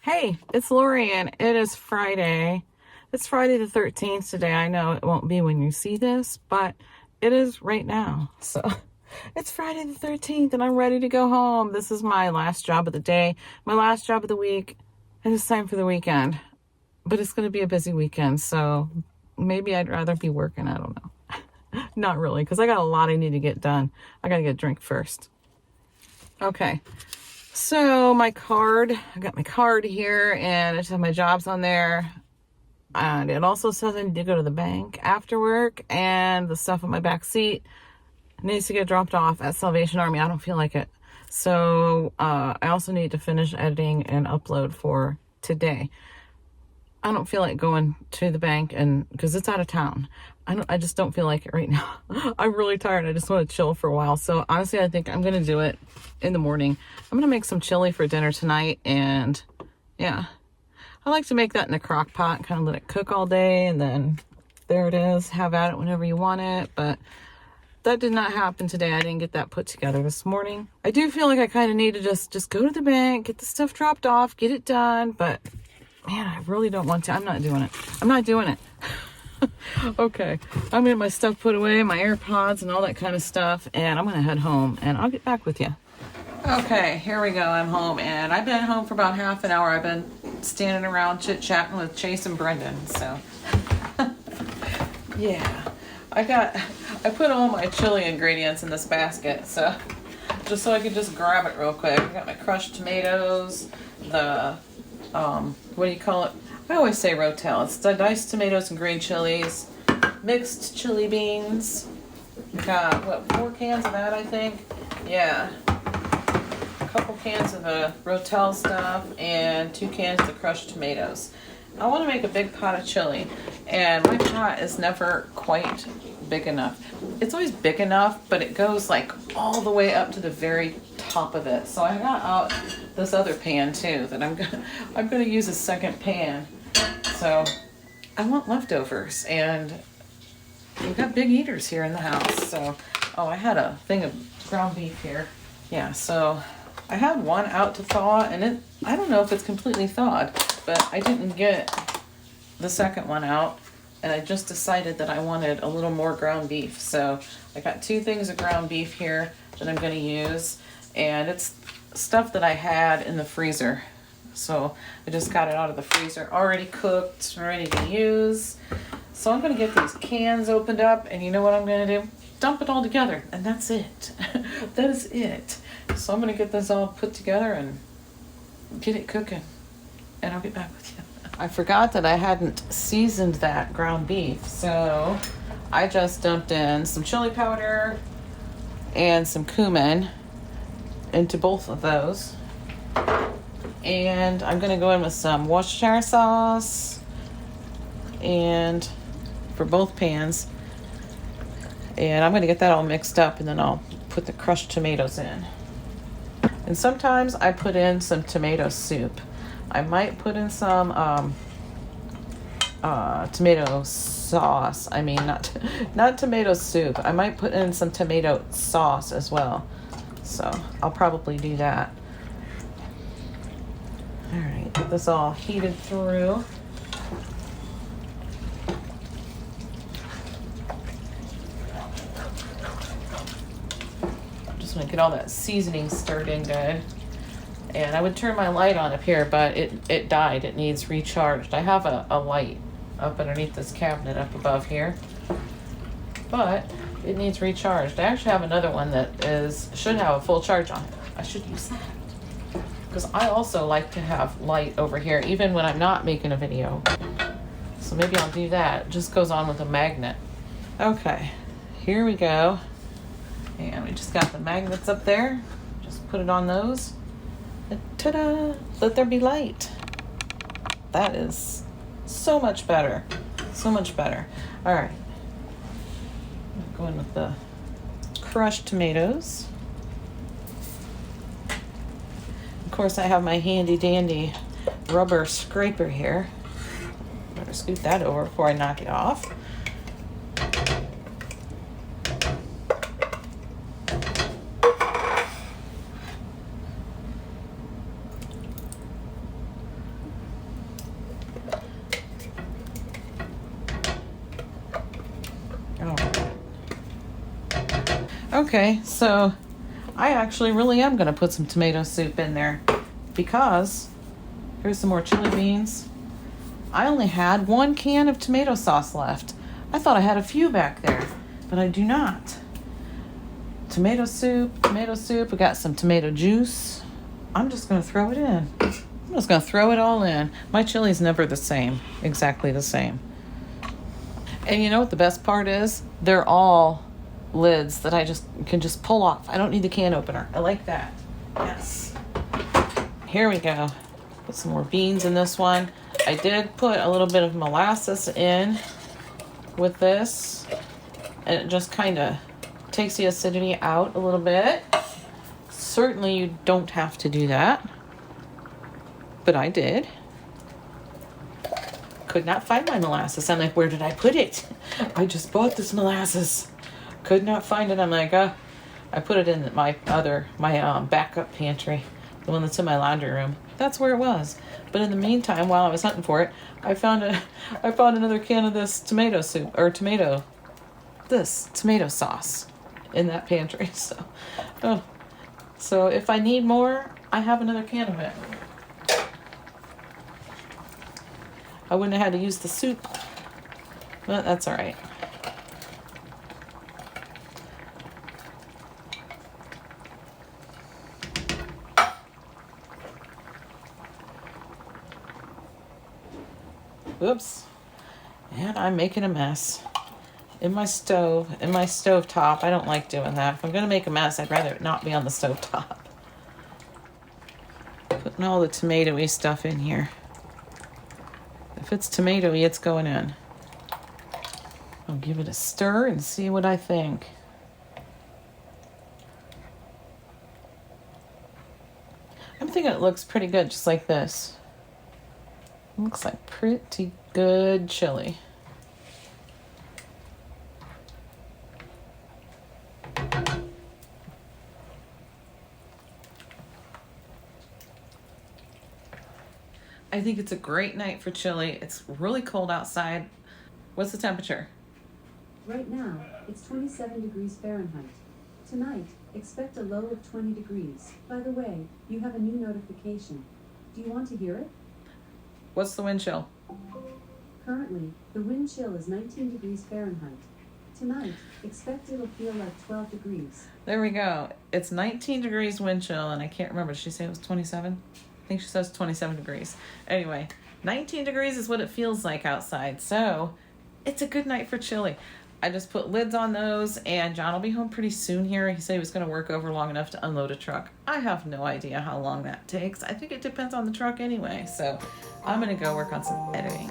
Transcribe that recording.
Hey, it's Lori and it is Friday. It's Friday the 13th today. I know it won't be when you see this, but it is right now. So it's Friday the 13th and I'm ready to go home. This is my last job of the day, my last job of the week, and it's time for the weekend. But it's going to be a busy weekend, so maybe I'd rather be working. I don't know. Not really, because I got a lot I need to get done. I got to get a drink first. Okay. So I got my card here and I just have my jobs on there. And it also says I need to go to the bank after work, and the stuff in my back seat needs to get dropped off at Salvation Army. I don't feel like it. So I also need to finish editing and upload for today. I don't feel like going to the bank and because it's out of town. I just don't feel like it right now. I'm really tired. I just want to chill for a while. So honestly, I think I'm going to do it in the morning. I'm going to make some chili for dinner tonight. And yeah, I like to make that in a crock pot, kind of let it cook all day. And then there it is. Have at it whenever you want it. But that did not happen today. I didn't get that put together this morning. I do feel like I kind of need to just go to the bank, get the stuff dropped off, get it done. But man, I really don't want to. I'm not doing it. Okay, I'm getting my stuff put away, my AirPods and all that kind of stuff, and I'm going to head home, and I'll get back with you. Okay, here we go. I'm home, and I've been home for about half an hour. I've been standing around chit-chatting with Chase and Brendan, so. Yeah, I put all my chili ingredients in this basket, so just so I could just grab it real quick. I got my crushed tomatoes, the what do you call it? I always say Rotel. It's the diced tomatoes and green chilies, mixed chili beans. Got 4 cans of that, I think. Yeah, a couple cans of the Rotel stuff and 2 cans of the crushed tomatoes. I want to make a big pot of chili, and my pot is never quite big enough. It's always big enough, but it goes like all the way up to the very top of it. So I got out this other pan too that I'm gonna use a second pan. So I want leftovers, and we've got big eaters here in the house. So I had a thing of ground beef here. Yeah, so I had one out to thaw, and I don't know if it's completely thawed, but I didn't get the second one out, and I just decided that I wanted a little more ground beef. So I got 2 things of ground beef here that I'm going to use, and it's stuff that I had in the freezer. So I just got it out of the freezer, already cooked, ready to use. So I'm going to get these cans opened up, and you know what I'm going to do? Dump it all together, and that's it. That is it. So I'm going to get this all put together and get it cooking, and I'll get back with you. I forgot that I hadn't seasoned that ground beef, so I just dumped in some chili powder and some cumin into both of those. And I'm going to go in with some Worcestershire sauce and for both pans. And I'm going to get that all mixed up, and then I'll put the crushed tomatoes in. And sometimes I put in some tomato soup. I might put in some tomato sauce. I mean, not tomato soup. I might put in some tomato sauce as well. So I'll probably do that. All right, get this all heated through. Just want to get all that seasoning stirred in good. And I would turn my light on up here, but it died. It needs recharged. I have a light up underneath this cabinet up above here, but it needs recharged. I actually have another one that should have a full charge on it. I should use that, because I also like to have light over here even when I'm not making a video. So maybe I'll do that. It just goes on with a magnet. Okay, here we go. And we just got the magnets up there. Just put it on those. And ta-da! Let there be light. That is so much better. So much better. All right. I'm going with the crushed tomatoes. Of course, I have my handy dandy rubber scraper here. Better scoot that over before I knock it off. Okay, so I actually really am going to put some tomato soup in there because here's some more chili beans. I only had 1 can of tomato sauce left. I thought I had a few back there, but I do not. Tomato soup. We got some tomato juice. I'm just going to throw it in. I'm just going to throw it all in. My chili's never the same, exactly the same. And you know what the best part is? They're all lids that I can just pull off. I don't need the can opener. I like that. Yes. Here we go. Put some more beans in this one. I did put a little bit of molasses in with this, and it just kind of takes the acidity out a little bit. Certainly you don't have to do that, but I did. Could not find my molasses. I'm like, where did I put it? I just bought this molasses. Could not find it. I'm like, I put it in my backup pantry, the one that's in my laundry room. That's where it was. But in the meantime, while I was hunting for it, I found another can of this tomato soup, or tomato sauce in that pantry. So if I need more, I have another can of it. I wouldn't have had to use the soup, but that's all right. Oops. And I'm making a mess in my stove top. I don't like doing that. If I'm going to make a mess, I'd rather it not be on the stove top. Putting all the tomatoey stuff in here. If it's tomatoey, it's going in. I'll give it a stir and see what I think. I'm thinking it looks pretty good, just like this. Looks like pretty good chili. I think it's a great night for chili. It's really cold outside. What's the temperature? Right now, it's 27 degrees Fahrenheit. Tonight, expect a low of 20 degrees. By the way, you have a new notification. Do you want to hear it? What's the wind chill? Currently, the wind chill is 19 degrees Fahrenheit. Tonight, expect it'll feel like 12 degrees. There we go. It's 19 degrees wind chill, and I can't remember. Did she say it was 27? I think she says 27 degrees. Anyway, 19 degrees is what it feels like outside, so it's a good night for chili. I just put lids on those, and John will be home pretty soon here. He said he was going to work over long enough to unload a truck. I have no idea how long that takes. I think it depends on the truck anyway, so I'm going to go work on some editing.